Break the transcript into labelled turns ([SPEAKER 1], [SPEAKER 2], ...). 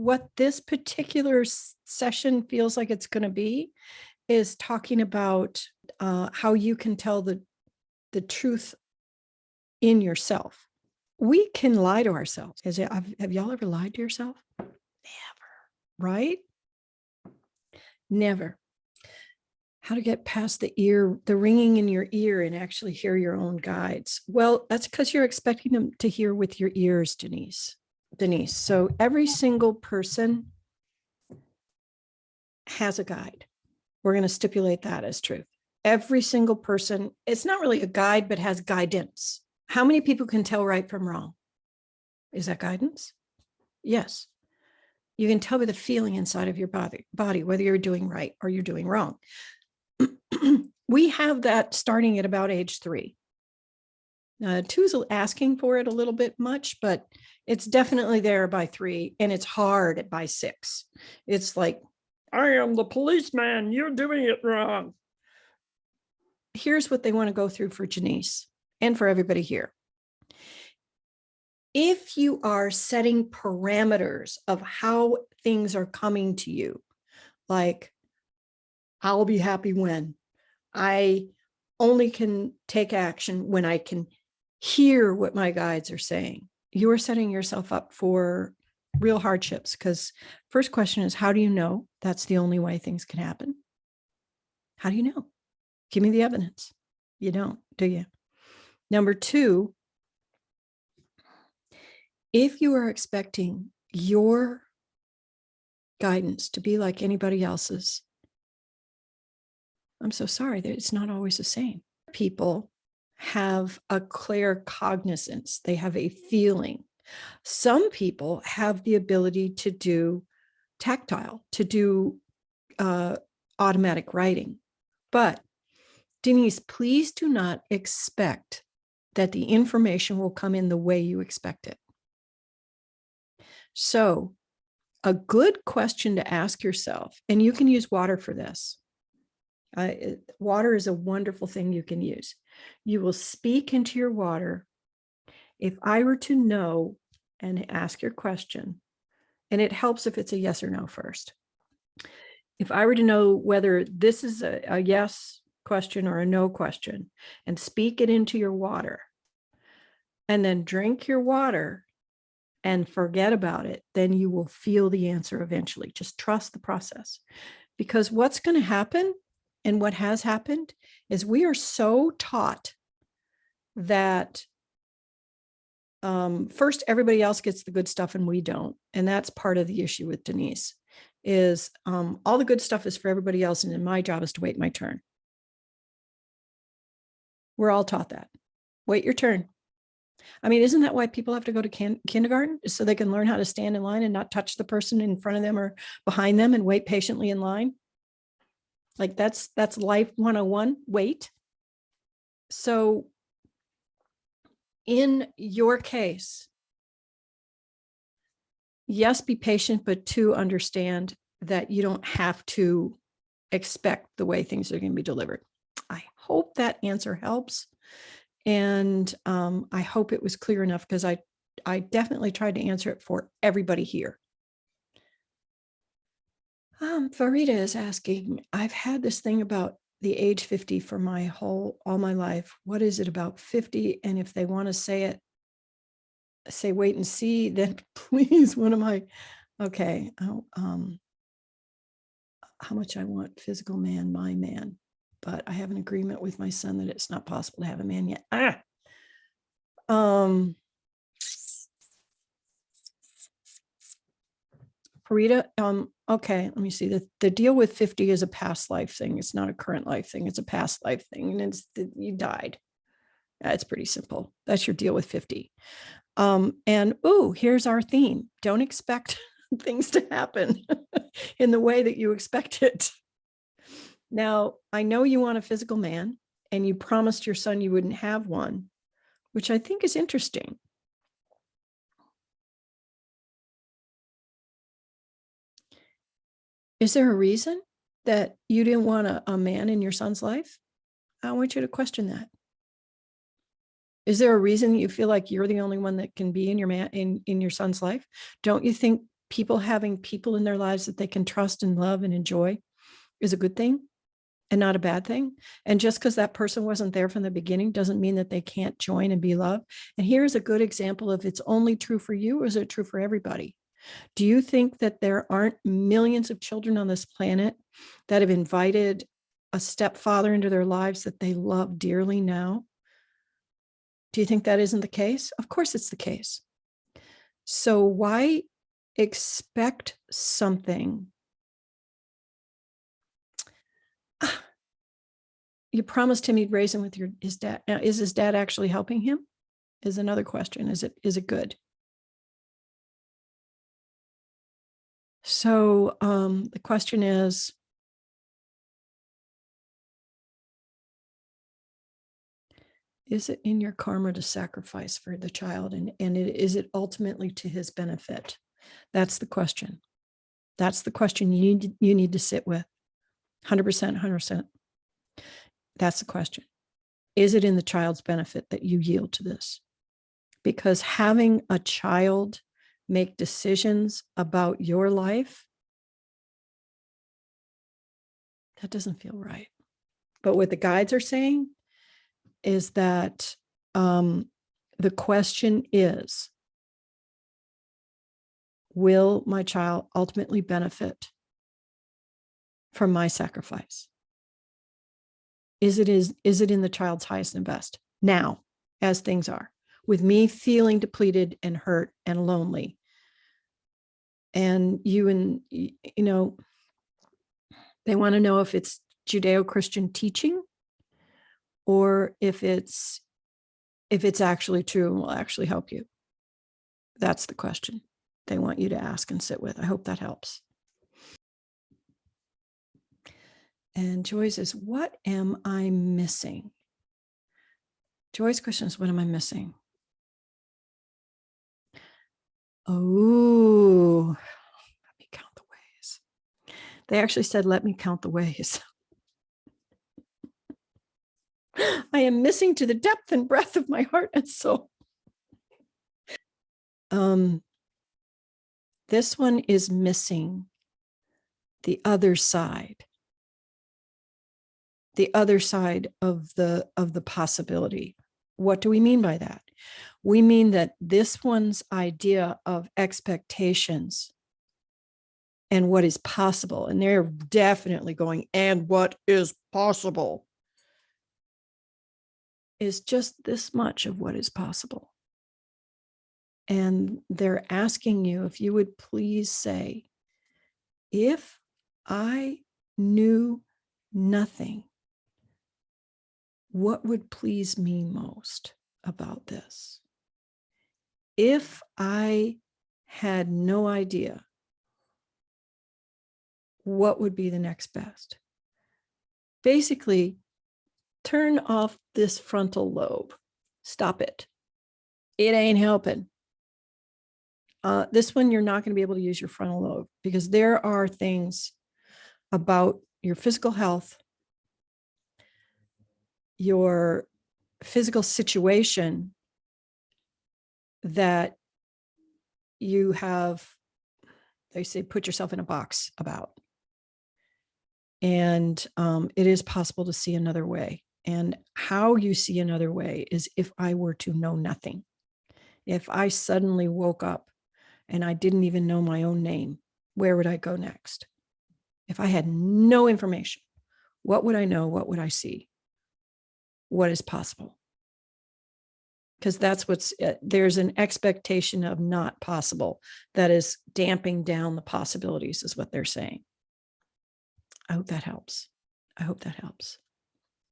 [SPEAKER 1] what this particular session feels like it's going to be is talking about how you can tell the truth in yourself. We can lie to ourselves. Have y'all ever lied to yourself? Never, right? Never. How to get past the ringing in your ear and actually hear your own guides. Well, that's because you're expecting them to hear with your ears, Denise. So every single person has a guide. We're going to stipulate that as truth. Every single person, it's not really a guide, but has guidance. How many people can tell right from wrong? Is that guidance? Yes. You can tell by the feeling inside of your body, whether you're doing right or you're doing wrong. We have that starting at about age 3. 2's asking for it a little bit much, but it's definitely there by 3, and it's hard by 6. It's like, I am the policeman, you're doing it wrong. Here's what they want to go through for Janice and for everybody here. If you are setting parameters of how things are coming to you, like, I'll be happy when, I only can take action when I can hear what my guides are saying, you are setting yourself up for real hardships. Because first question is, how do you know that's the only way things can happen? How do you know? Give me the evidence. You don't, do you? Number 2, if you are expecting your guidance to be like anybody else's, I'm so sorry that it's not always the same. People have a clear cognizance. They have a feeling. Some people have the ability to do tactile, to do automatic writing. But Denise, please do not expect that the information will come in the way you expect it. So a good question to ask yourself, and you can use water for this. Water is a wonderful thing you can use. You will speak into your water. If I were to know and ask your question, and it helps if it's a yes or no first. If I were to know whether this is a yes question or a no question, and speak it into your water, and then drink your water and forget about it, then you will feel the answer eventually. Just trust the process. Because what's going to happen, and what has happened, is we are so taught that first everybody else gets the good stuff and we don't. And that's part of the issue with Denise, is all the good stuff is for everybody else, and then my job is to wait my turn. We're all taught that. Wait your turn. I mean, isn't that why people have to go to kindergarten? So they can learn how to stand in line and not touch the person in front of them or behind them and wait patiently in line? Like that's life 101, wait. So in your case, yes, be patient, but 2, understand that you don't have to expect the way things are going to be delivered. I hope that answer helps. And I hope it was clear enough, because I definitely tried to answer it for everybody here. Farida is asking, I've had this thing about the age 50 for all my life. What is it about 50? And if they want to say wait and see, then please, okay. How much I want physical man, my man, but I have an agreement with my son that it's not possible to have a man yet. Farida, okay, let me see. The deal with 50 is a past life thing. It's not a current life thing. It's a past life thing. And you died. It's pretty simple. That's your deal with 50. And here's our theme. Don't expect things to happen in the way that you expect it. Now, I know you want a physical man, and you promised your son you wouldn't have one, which I think is interesting. Is there a reason that you didn't want a man in your son's life? I want you to question that. Is there a reason you feel like you're the only one that can be in your son's life? Don't you think people having people in their lives that they can trust and love and enjoy is a good thing and not a bad thing. And just because that person wasn't there from the beginning doesn't mean that they can't join and be loved. And here's a good example of it's only true for you, or is it true for everybody? Do you think that there aren't millions of children on this planet that have invited a stepfather into their lives that they love dearly now? Do you think that isn't the case? Of course it's the case. So why expect something? You promised him he'd raise him with his dad. Now, is his dad actually helping him? Is another question. Is it good? So the question is, is it in your karma to sacrifice for the child? And is it ultimately to his benefit? That's the question. That's the question you need to sit with. 100%, 100%. That's the question. Is it in the child's benefit that you yield to this? Because having a child make decisions about your life, that doesn't feel right. But what the guides are saying is that the question is, will my child ultimately benefit from my sacrifice? Is it in the child's highest and best now, as things are, with me feeling depleted and hurt and lonely? And they want to know if it's Judeo-Christian teaching or if it's actually true and will actually help you. That's the question they want you to ask and sit with. I hope that helps. And Joy says, what am I missing? Joy's question is, what am I missing? Oh, let me count the ways. They actually said, let me count the ways. I am missing to the depth and breadth of my heart and soul. This one is missing the other side. The other side of the possibility. What do we mean by that? We mean that this one's idea of expectations and what is possible, and they're definitely going, and what is possible is just this much of what is possible. And they're asking you if you would please say, if I knew nothing, what would please me most about this? If I had no idea, what would be the next best? Basically, turn off this frontal lobe. Stop it. It ain't helping. This one, you're not going to be able to use your frontal lobe because there are things about your physical health, your physical situation that you have, they say, put yourself in a box about. And it is possible to see another way. And how you see another way is if I were to know nothing. If I suddenly woke up and I didn't even know my own name, where would I go next? If I had no information, what would I know? What would I see? What is possible? Because that's there's an expectation of not possible that is damping down the possibilities, is what they're saying. I hope that helps. I hope that helps.